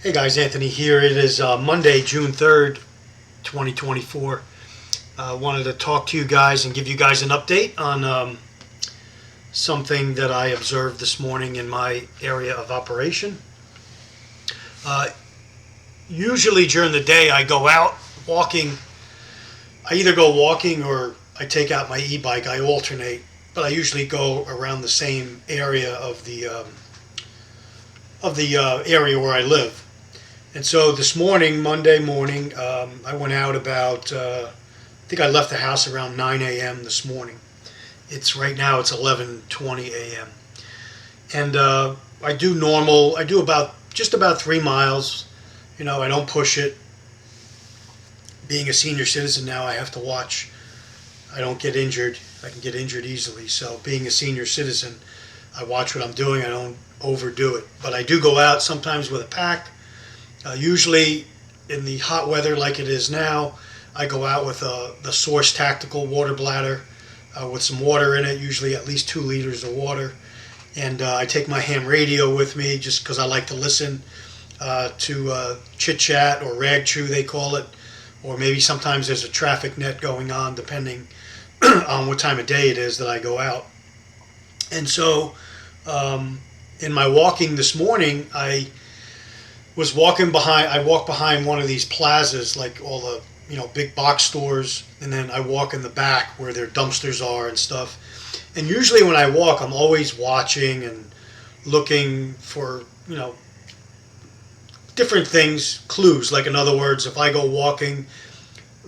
Hey guys, Anthony here. It is Monday, June 3rd, 2024. Wanted to talk to you guys and give you guys an update on something that I observed this morning in my area of operation. Uh, Usually during the day, I go out walking. I either go walking or I take out my e-bike. I alternate, but I usually go around the same area of the area where I live. And so this morning, Monday morning, I went out about, I think I left the house around 9 a.m. this morning. Right now it's 11:20 a.m. And I do just about 3 miles. I don't push it. Being a senior citizen now, I have to watch. I don't get injured. I can get injured easily. So being a senior citizen, I watch what I'm doing. I don't overdo it. But I do go out sometimes with a pack. Usually in the hot weather like it is now, I go out with the Source Tactical water bladder with some water in it, usually at least 2 liters of water. And I take my ham radio with me just because I like to listen to chit chat or rag chew, they call it. Or maybe sometimes there's a traffic net going on depending on what time of day it is that I go out. And so in my walking this morning, I walk behind one of these plazas, like all the big box stores, and then I walk in the back where their dumpsters are and stuff. And usually when I walk, I'm always watching and looking for different things, clues. Like, in other words, if I go walking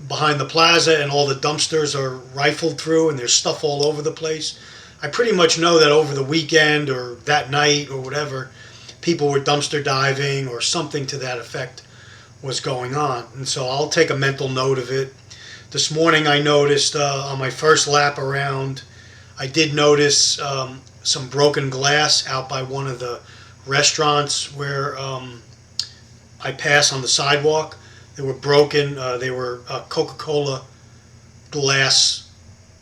behind the plaza and all the dumpsters are rifled through and there's stuff all over the place, I pretty much know that over the weekend or that night or whatever, people were dumpster diving or something to that effect was going on. And so I'll take a mental note of it. This morning I noticed on my first lap around, I did notice some broken glass out by one of the restaurants where I pass on the sidewalk. They were broken. They were Coca-Cola glass,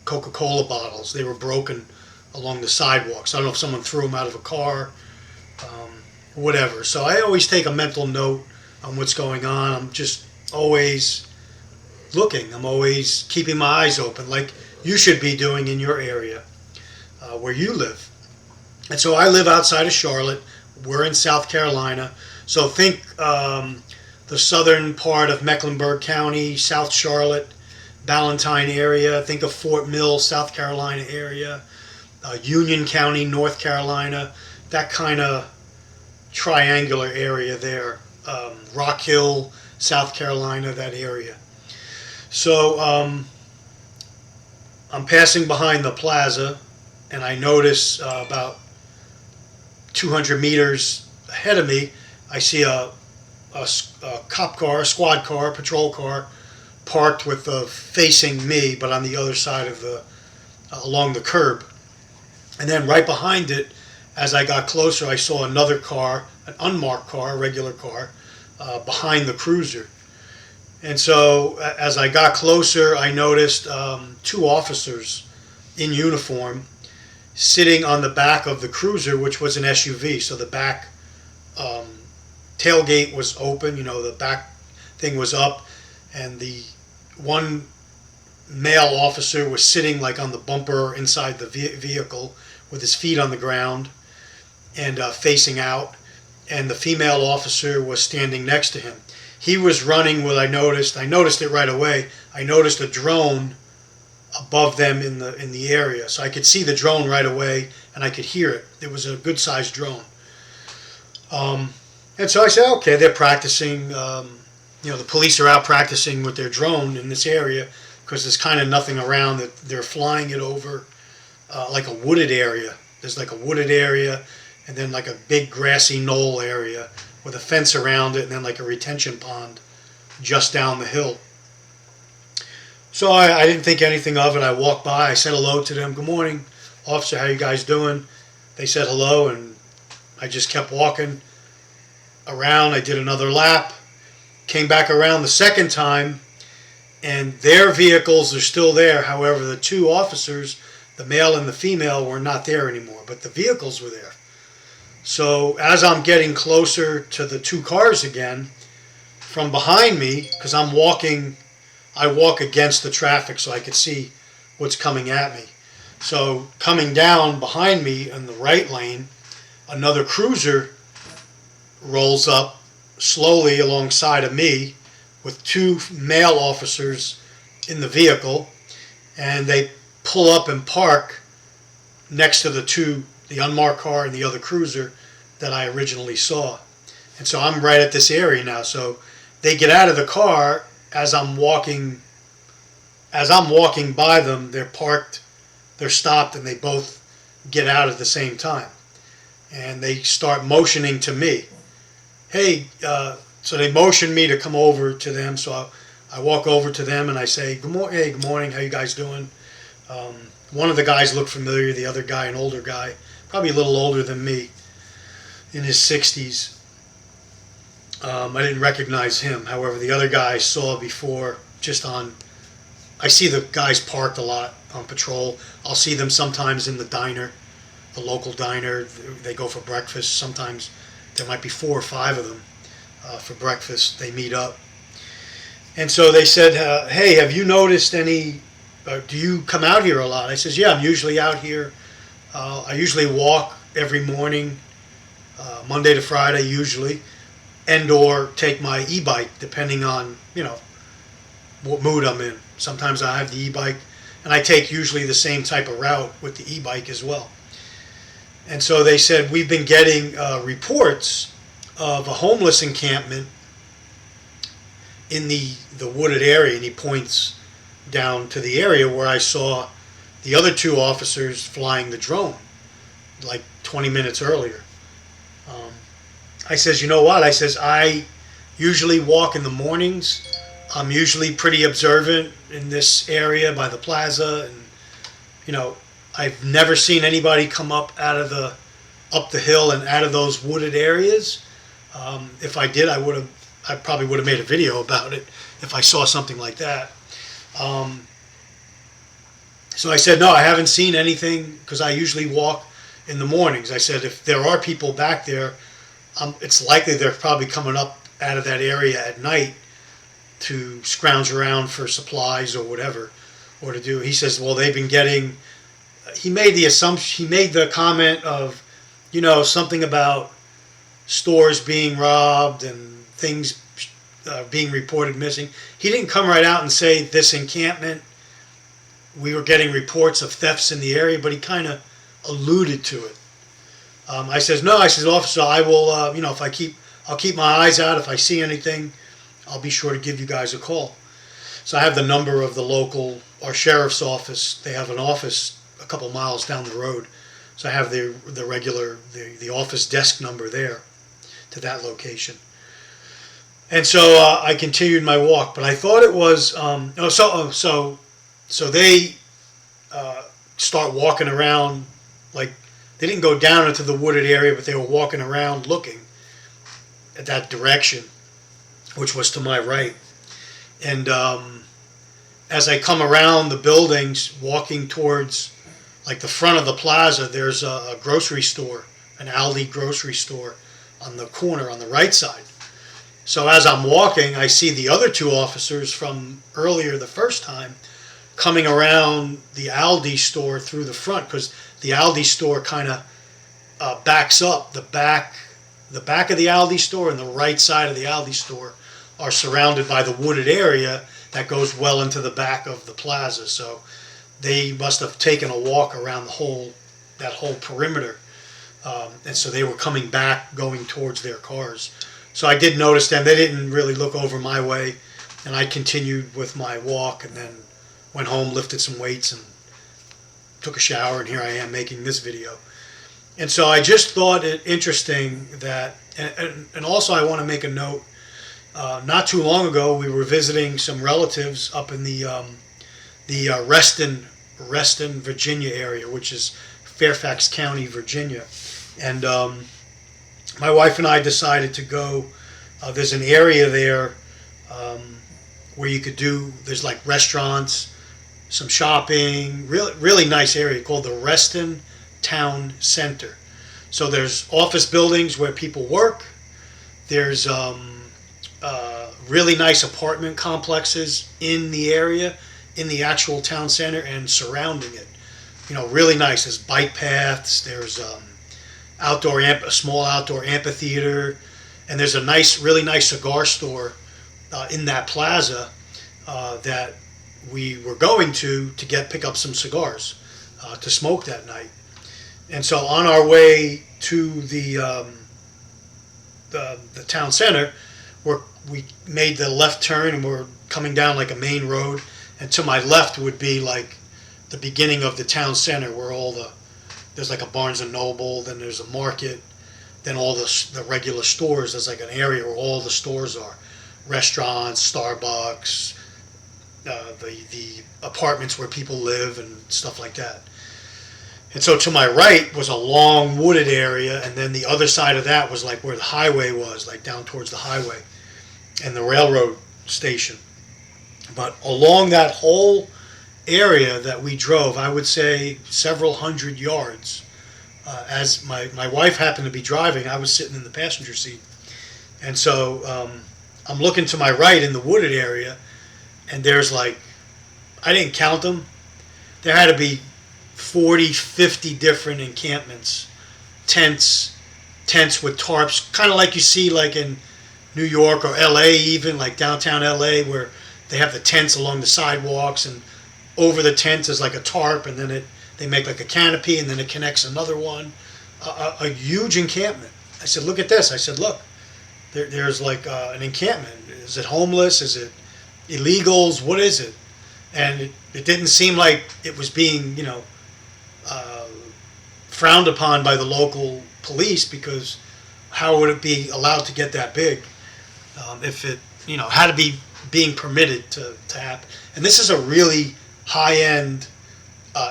Coca-Cola bottles. They were broken along the sidewalks. I don't know if someone threw them out of a car, whatever. So I always take a mental note on what's going on. I'm just always looking. I'm always keeping my eyes open, like you should be doing in your area where you live. And so I live outside of Charlotte. We're in South Carolina. So think the southern part of Mecklenburg County, South Charlotte, Ballantyne area. Think of Fort Mill, South Carolina area, Union County, North Carolina, that kind of triangular area there. Rock Hill, South Carolina, that area. So I'm passing behind the plaza, and I notice about 200 meters ahead of me, I see a cop car, a squad car, a patrol car, parked with facing me, but on the other side of along the curb. And then right behind it, as I got closer, I saw another car, an unmarked car, a regular car, behind the cruiser. And so as I got closer, I noticed 2 officers in uniform sitting on the back of the cruiser, which was an SUV. So the back tailgate was open, the back thing was up, and the one male officer was sitting like on the bumper inside the vehicle with his feet on the ground and facing out, and the female officer was standing next to him. He was running what I noticed it right away. I noticed a drone above them in the area, so I could see the drone right away and I could hear it. It was a good sized drone. And so I said, okay, they're practicing. The police are out practicing with their drone in this area because there's kind of nothing around. That they're flying it over like a wooded area. There's like a wooded area and then like a big grassy knoll area with a fence around it and then like a retention pond just down the hill. So I didn't think anything of it. I walked by. I said hello to them. Good morning, officer. How you guys doing? They said hello, and I just kept walking around. I did another lap, came back around the second time, and their vehicles are still there. However, the 2 officers, the male and the female, were not there anymore, but the vehicles were there. So as I'm getting closer to the two cars again, from behind me, because I walk against the traffic so I could see what's coming at me. So coming down behind me in the right lane, another cruiser rolls up slowly alongside of me with two male officers in the vehicle, and they pull up and park next to the unmarked car and the other cruiser that I originally saw. And so I'm right at this area now. So they get out of the car as I'm walking by them. They're parked, they're stopped, and they both get out at the same time. And they start motioning to me. Hey, so they motion me to come over to them. So I walk over to them and I say, hey, good morning, how you guys doing? One of the guys looked familiar, the other guy, an older guy, probably a little older than me, in his 60s. I didn't recognize him. However, the other guy I saw before, I see the guys parked a lot on patrol. I'll see them sometimes in the diner, the local diner. They go for breakfast. Sometimes there might be 4 or 5 of them for breakfast. They meet up. And so they said, hey, have you noticed any, do you come out here a lot? I says, yeah, I'm usually out here. I usually walk every morning, Monday to Friday usually, and or take my e-bike depending on, what mood I'm in. Sometimes I have the e-bike, and I take usually the same type of route with the e-bike as well. And so they said, we've been getting reports of a homeless encampment in the wooded area, and he points down to the area where I saw the other 2 officers flying the drone like 20 minutes earlier. I says, you know what? I says, I usually walk in the mornings. I'm usually pretty observant in this area by the plaza, and I've never seen anybody come up the hill and out of those wooded areas. If I did, I probably would have made a video about it if I saw something like that. So I said, no, I haven't seen anything, because I usually walk in the mornings. I said, if there are people back there, it's likely they're probably coming up out of that area at night to scrounge around for supplies or whatever, or to do. He says, well, they've been getting. He made the comment of, something about stores being robbed and things being reported missing. He didn't come right out and say this encampment, we were getting reports of thefts in the area, but he kind of alluded to it. I says, no, I says, officer, I will, I'll keep my eyes out. If I see anything, I'll be sure to give you guys a call. So I have the number of our sheriff's office. They have an office a couple miles down the road. So I have the regular office desk number there to that location. And so I continued my walk, but I thought it was, so they start walking around, like, they didn't go down into the wooded area, but they were walking around looking at that direction, which was to my right. And as I come around the buildings, walking towards like the front of the plaza, there's a grocery store, an Aldi grocery store on the corner on the right side. So as I'm walking, I see the other 2 officers from earlier the first time coming around the Aldi store through the front, because the Aldi store kind of backs up. The back of the Aldi store and the right side of the Aldi store are surrounded by the wooded area that goes well into the back of the plaza. So they must have taken a walk around that whole perimeter, and so they were coming back, going towards their cars. So I did notice them. They didn't really look over my way, and I continued with my walk, and then went home, lifted some weights, and took a shower, and here I am making this video. And so I just thought it interesting that, and also I want to make a note, not too long ago we were visiting some relatives up in the Reston, Virginia area, which is Fairfax County, Virginia. And my wife and I decided to go, there's an area there where you could there's like restaurants, some shopping, really nice area called the Reston Town Center. So there's office buildings where people work. There's really nice apartment complexes in the area, in the actual town center and surrounding it. Really nice. There's bike paths. There's a small outdoor amphitheater, and there's a really nice cigar store in that plaza that we were going to pick up some cigars to smoke that night. And so on our way to the town center, we made the left turn and we're coming down like a main road. And to my left would be like the beginning of the town center where there's like a Barnes and Noble, then there's a market, then all the regular stores. There's like an area where all the stores are, restaurants, Starbucks, the apartments where people live and stuff like that. And so to my right was a long wooded area, and then the other side of that was like where the highway was, like down towards the highway and the railroad station. But along that whole area that we drove, I would say several hundred yards. As my wife happened to be driving, I was sitting in the passenger seat. And so I'm looking to my right in the wooded area, and there's like, I didn't count them. There had to be 40, 50 different encampments, tents with tarps, kind of like you see like in New York or LA, even like downtown LA, where they have the tents along the sidewalks, and over the tent is like a tarp, and then they make like a canopy, and then it connects another one. A huge encampment. I said, look at this. I said, look, there's like an encampment. Is it homeless? Is it illegals? What is it? And it didn't seem like it was being, frowned upon by the local police, because how would it be allowed to get that big if it, had to be being permitted to happen? And this is a really high-end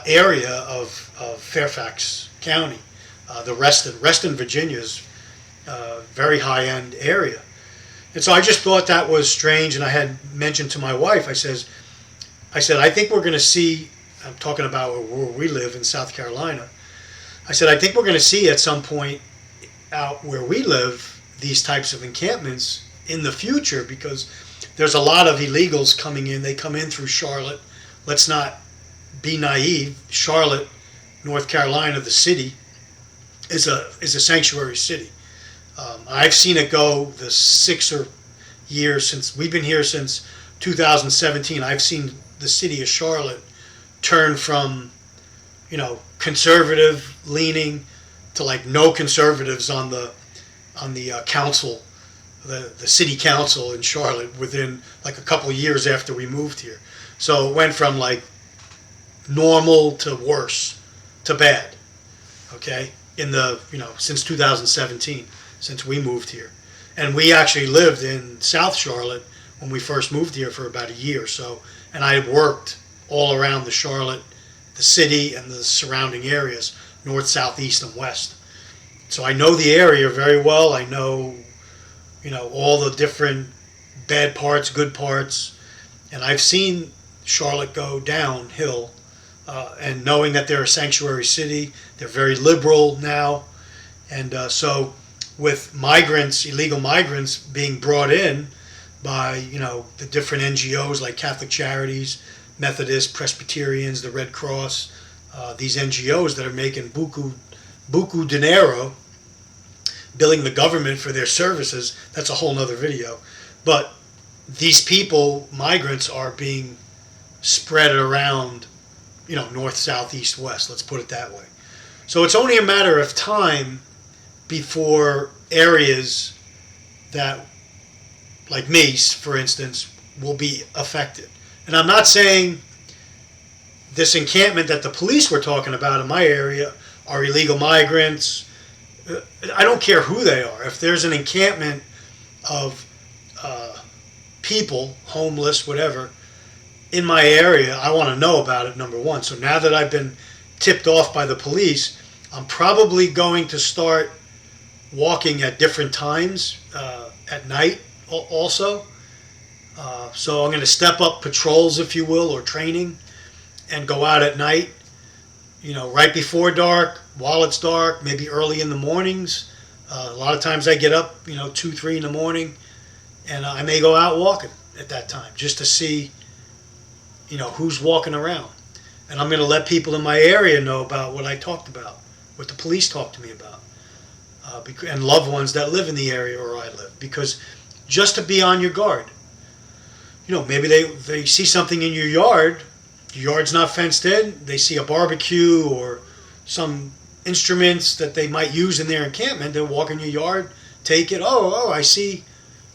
area of Fairfax County. The Reston, Virginia is a very high-end area. And so I just thought that was strange, and I had mentioned to my wife, I said, I think we're going to see, I'm talking about where we live in South Carolina, I said, I think we're going to see at some point out where we live these types of encampments in the future, because there's a lot of illegals coming in. They come in through Charlotte. Let's not be naive. Charlotte, North Carolina, the city, is a sanctuary city. I've seen it go the 6 years since we've been here, since 2017. I've seen the city of Charlotte turn from, conservative leaning to like no conservatives on the council, the city council in Charlotte, within like a couple of years after we moved here. So it went from like normal to worse to bad. Okay, since 2017, since we moved here. And we actually lived in South Charlotte when we first moved here for about a year or so, and I worked all around the city and the surrounding areas, north, south, east, and west. So I know the area very well. I know, all the different bad parts, good parts, and I've seen Charlotte go downhill. And knowing that they're a sanctuary city, they're very liberal now, and so with illegal migrants being brought in by the different NGOs like Catholic Charities, Methodist, Presbyterians, the Red Cross, these NGOs that are making buku dinero, billing the government for their services. That's a whole nother video. But these people, migrants, are being spread around, north, south, east, west. Let's put it that way. So it's only a matter of time before areas that, like me, for instance, will be affected. And I'm not saying this encampment that the police were talking about in my area are illegal migrants. I don't care who they are. If there's an encampment of people, homeless, whatever, in my area, I want to know about it, number one. So now that I've been tipped off by the police, I'm probably going to start walking at different times at night also. So I'm going to step up patrols, if you will, or training, and go out at night, right before dark, while it's dark, maybe early in the mornings. A lot of times I get up, 2, 3 in the morning, and I may go out walking at that time just to see, who's walking around. And I'm going to let people in my area know about what I talked about, what the police talked to me about, and loved ones that live in the area where I live. Because just to be on your guard. Maybe they see something in your yard's not fenced in, they see a barbecue or some instruments that they might use in their encampment, they'll walk in your yard, take it, I see,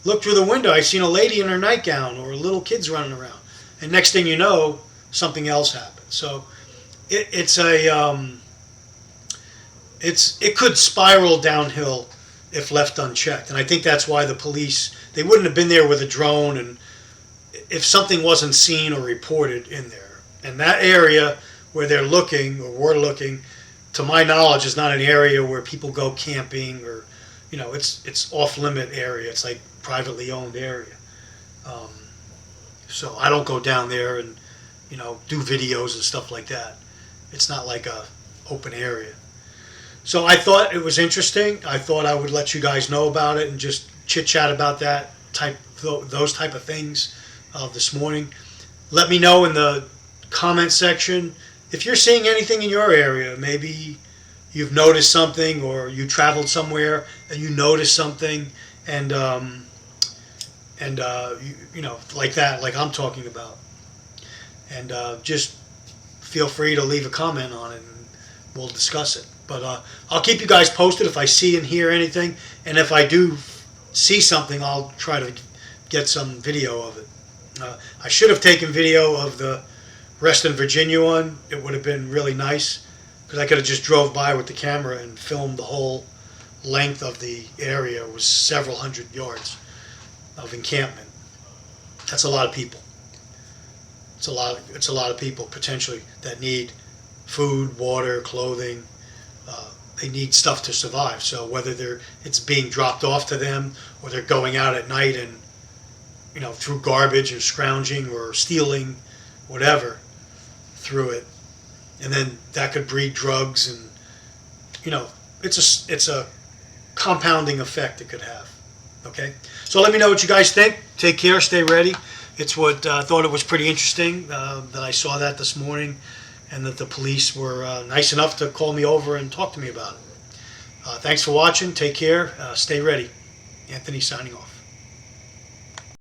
look through the window, I seen a lady in her nightgown or little kids running around. And next thing you know, something else happens. So it could spiral downhill if left unchecked. And I think that's why the police, they wouldn't have been there with a drone and if something wasn't seen or reported in there. And that area where they're looking or were looking, to my knowledge, is not an area where people go camping or, it's off-limit area. It's like privately owned area. So I don't go down there and, do videos and stuff like that. It's not like a open area. So I thought it was interesting. I thought I would let you guys know about it and just chit-chat about those type of things this morning. Let me know in the comment section if you're seeing anything in your area. Maybe you've noticed something, or you traveled somewhere and you noticed something, and like that, like I'm talking about. And just feel free to leave a comment on it, and we'll discuss it. But I'll keep you guys posted if I see and hear anything, and if I do see something, I'll try to get some video of it. I should have taken video of the Reston, Virginia one. It would have been really nice, because I could have just drove by with the camera and filmed the whole length of the area. It was several hundred yards of encampment. That's a lot of people. It's a lot of people potentially that need food, water, clothing. They need stuff to survive. So whether it's being dropped off to them, or they're going out at night and through garbage or scrounging or stealing, whatever, through it, and then that could breed drugs, and it's a compounding effect it could have. Okay, so let me know what you guys think. Take care, stay ready. It's what I thought it was pretty interesting that I saw that this morning, and that the police were nice enough to call me over and talk to me about it. Thanks for watching. Take care. Stay ready. Anthony signing off.